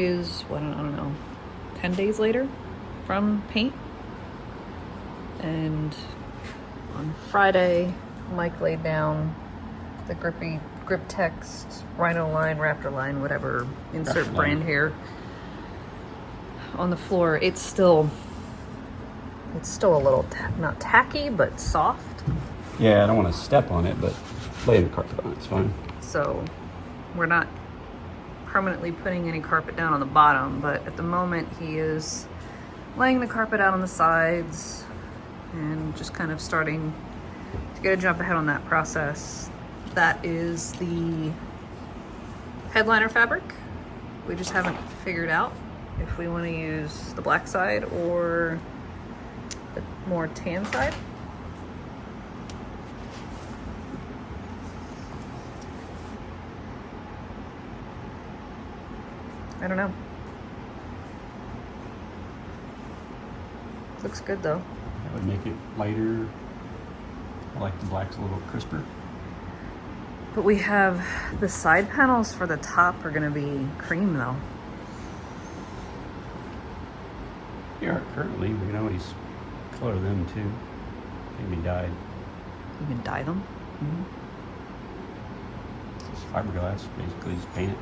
is, what, I don't know, 10 days later from paint. And on Friday, Mike laid down the grippy grip text, Rhino line, Raptor line, whatever, insert brand here on the floor. It's still a little, not tacky, but soft. Yeah, I don't want to step on it, but lay the carpet on it's fine. So we're not permanently putting any carpet down on the bottom, but at the moment he is laying the carpet out on the sides and just kind of starting to get a jump ahead on that process. That is the headliner fabric. We just haven't figured out if we want to use the black side or the more tan side. I don't know. Looks good though. That would make it lighter. I like the black's a little crisper. But we have the side panels for the top are gonna be cream though. Yeah, currently we can always color them too. Maybe dyed. You can dye them. Mm-hmm. It's fiberglass, basically, just paint it.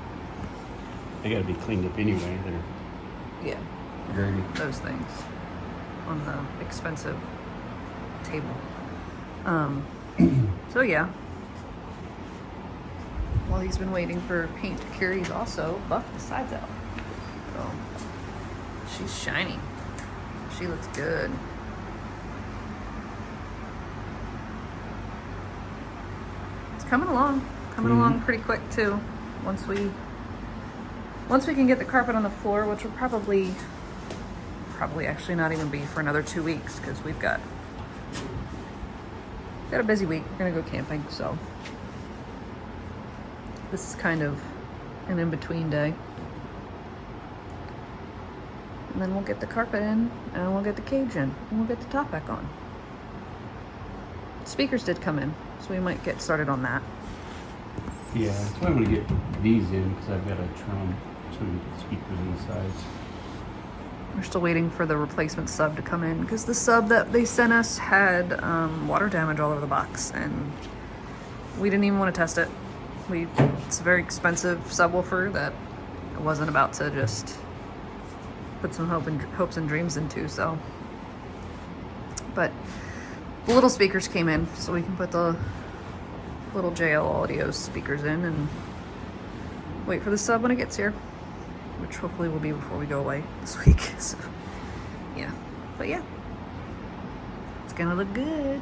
They gotta be cleaned up anyway. Yeah. Dirty. Those things on the expensive table. So yeah. While he's been waiting for paint to cure, he's also buffed the sides out. So she's shiny. She looks good. It's coming along. Along pretty quick too. Once we can get the carpet on the floor, which will probably actually not even be for another 2 weeks, because we've got a busy week. We're gonna go camping, so this is kind of an in-between day. And then we'll get the carpet in, and we'll get the cage in, and we'll get the top back on. Speakers did come in, so we might get started on that. Yeah, that's why I'm gonna get these in, because I've got to trim them so we can put speakers on the sides. We're still waiting for the replacement sub to come in, because the sub that they sent us had water damage all over the box, and we didn't even want to test it. It's a very expensive subwoofer that I wasn't about to just put some hopes and dreams into, so. But the little speakers came in, so we can put the little JL Audio speakers in and wait for the sub when it gets here, which hopefully will be before we go away this week. So yeah, but yeah, it's gonna look good.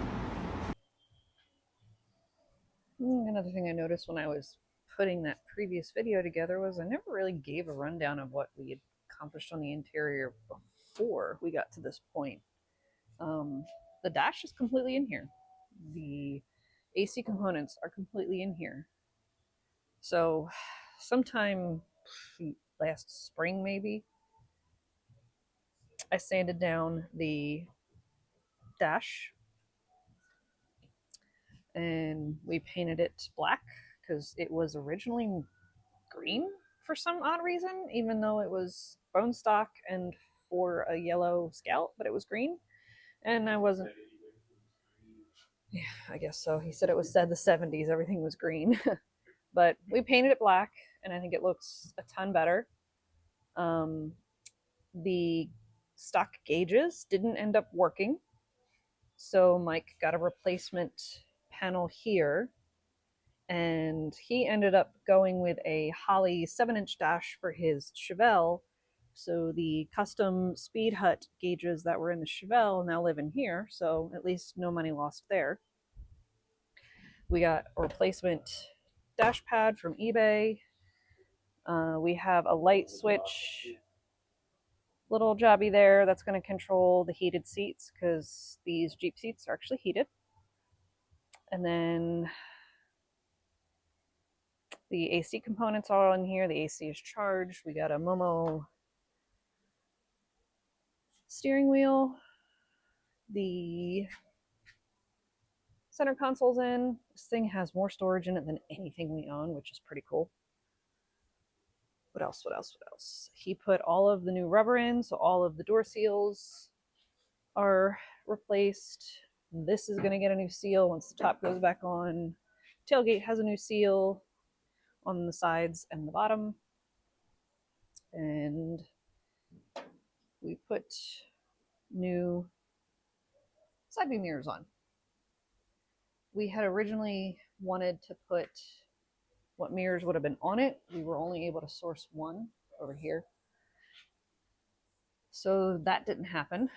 Another thing I noticed when I was putting that previous video together was I never really gave a rundown of what we had accomplished on the interior before we got to this point. The dash is completely in here. The AC components are completely in here. So sometime last spring maybe, I sanded down the dash and we painted it black because it was originally green for some odd reason, even though it was bone stock and for a yellow scout, but it was green. And I wasn't, yeah, I guess so. He said the 70s, everything was green. But we painted it black, and I think it looks a ton better. The stock gauges didn't end up working, so Mike got a replacement panel here, and he ended up going with a Holley 7-inch dash for his Chevelle. So the custom Speed Hut gauges that were in the Chevelle now live in here, so at least no money lost there. We got a replacement dash pad from eBay. We have a light switch, little jobby there, that's going to control the heated seats because these Jeep seats are actually heated. And then the AC components are all in here. The AC is charged. We got a Momo steering wheel. The center console's in. This thing has more storage in it than anything we own, which is pretty cool. What else? What else? What else? He put all of the new rubber in, so all of the door seals are replaced. This is going to get a new seal once the top goes back on. Tailgate has a new seal on the sides and the bottom. And we put new side view mirrors on. We had originally wanted to put what mirrors would have been on it. We were only able to source one over here. So that didn't happen.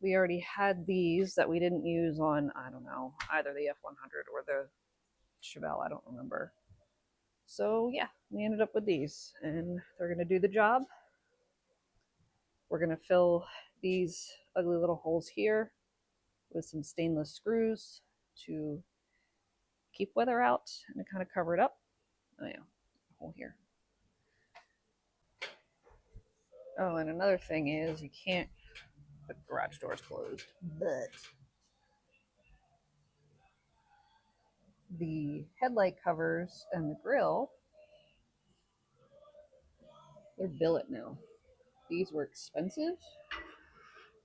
We already had these that we didn't use on, I don't know, either the F100 or the Chevelle, I don't remember. So yeah, we ended up with these, and they're going to do the job. We're going to fill these ugly little holes here with some stainless screws to keep weather out and to kind of cover it up. Oh yeah, hole here. Oh, and another thing is you can't, the garage door's closed, but the headlight covers and the grill, they're billet now. These were expensive.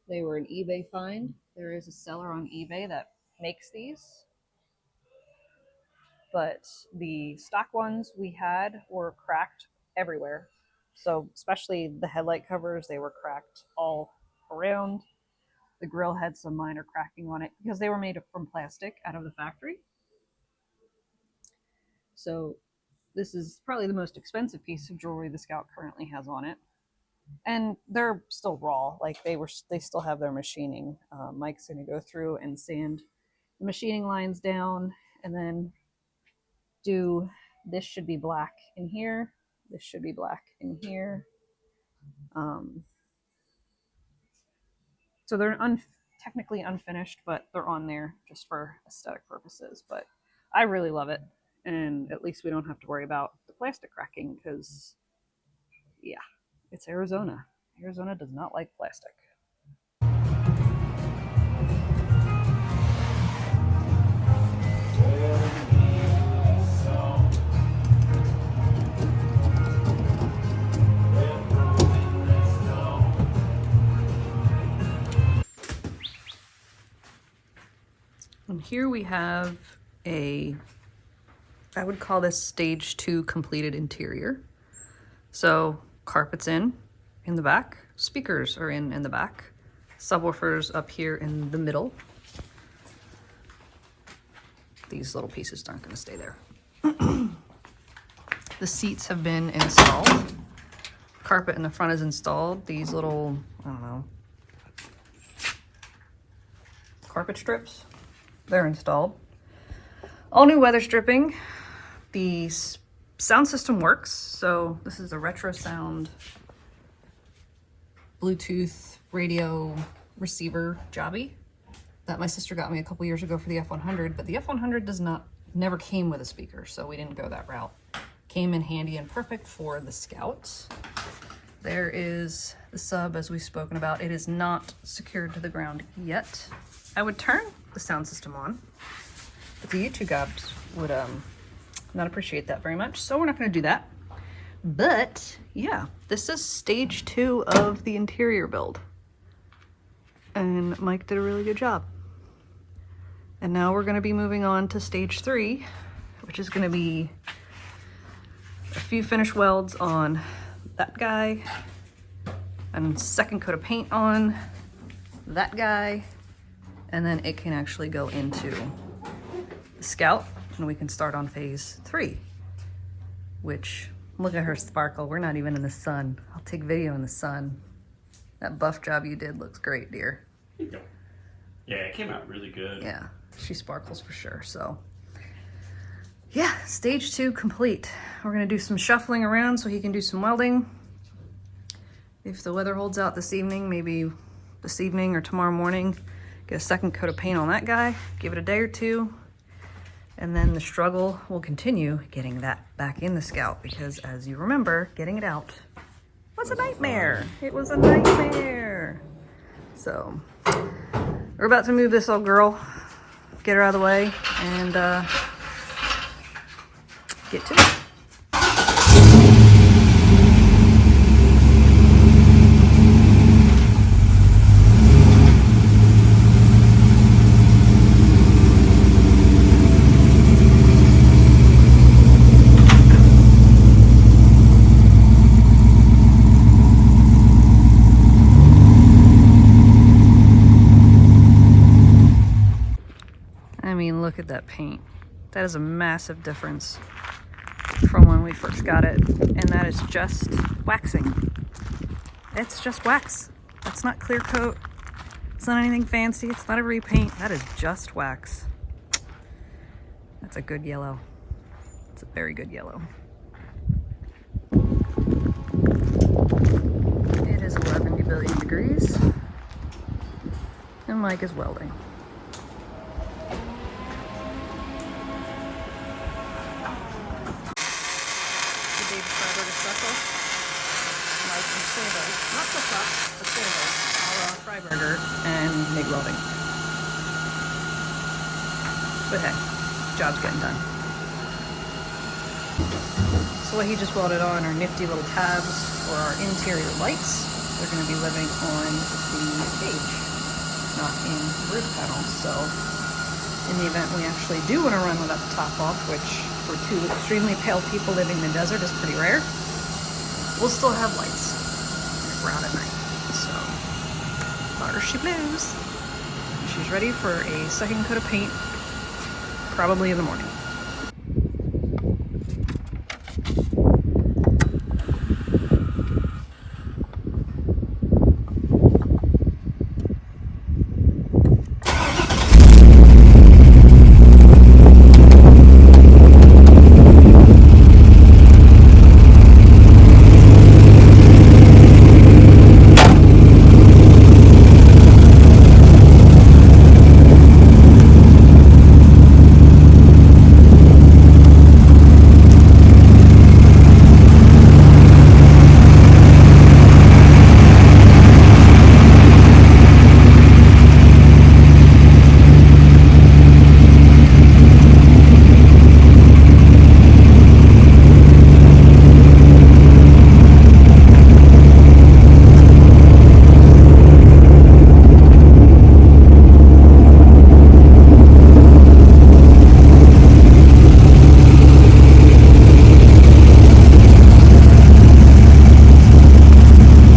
They were an eBay find. There is a seller on eBay that makes these. But the stock ones we had were cracked everywhere. So especially the headlight covers, they were cracked all around. The grill had some minor cracking on it because they were made from plastic out of the factory. So this is probably the most expensive piece of jewelry the Scout currently has on it. And they're still raw, like they still have their machining. Mike's going to go through and sand the machining lines down, and then do, this should be black in here, this should be black in here. So they're technically unfinished, but they're on there just for aesthetic purposes. But I really love it, and at least we don't have to worry about the plastic cracking because, yeah, it's Arizona. Arizona does not like plastic. And here we have I would call this stage 2 completed interior. So carpets in the back, speakers are in the back, subwoofers up here in the middle. These little pieces aren't going to stay there. The seats have been installed. Carpet in the front is installed. These little, I don't know, carpet strips, they're installed. All new weather stripping. The sound system works. So this is a retro sound Bluetooth radio receiver jobby that my sister got me a couple years ago for the F100, but the F100 never came with a speaker, so we didn't go that route. Came in handy and perfect for the Scout. There is the sub, as we've spoken about. It is not secured to the ground yet. I would turn the sound system on, but the YouTube gobs would not appreciate that very much, so we're not going to do that. But yeah, this is stage 2 of the interior build, and Mike did a really good job. And now we're going to be moving on to stage 3, which is going to be a few finish welds on that guy, and second coat of paint on that guy, and then it can actually go into the Scout, and we can start on phase 3, which, look at her sparkle. We're not even in the sun. I'll take video in the sun. That buff job you did looks great, dear. Yeah, it came out really good. Yeah, she sparkles for sure. So yeah, stage 2 complete. We're gonna do some shuffling around so he can do some welding. If the weather holds out this evening, maybe this evening or tomorrow morning, get a second coat of paint on that guy, give it a day or two, and then the struggle will continue getting that back in the Scout, because as you remember, getting it out was a nightmare. It was a nightmare. So we're about to move this old girl, get her out of the way, and get to it. mean, look at that paint. That is a massive difference from when we first got it. And that is just waxing. It's just wax. That's not clear coat. It's not anything fancy. It's not a repaint. That is just wax. That's a good yellow. It's a very good yellow. It is 11 billion degrees. And Mike is welding. David Freiberger special. Mike and Sabo. Not the fuck, but Sabo. A la Freiberger and MIG welding. But hey, job's getting done. So what he just welded on are nifty little tabs for our interior lights. They're going to be living on the cage, not in the roof panel. So in the event we actually do want to run without the top off, which for two extremely pale people living in the desert is pretty rare, we'll still have lights around at night. So there she blows. She's ready for a second coat of paint, probably in the morning.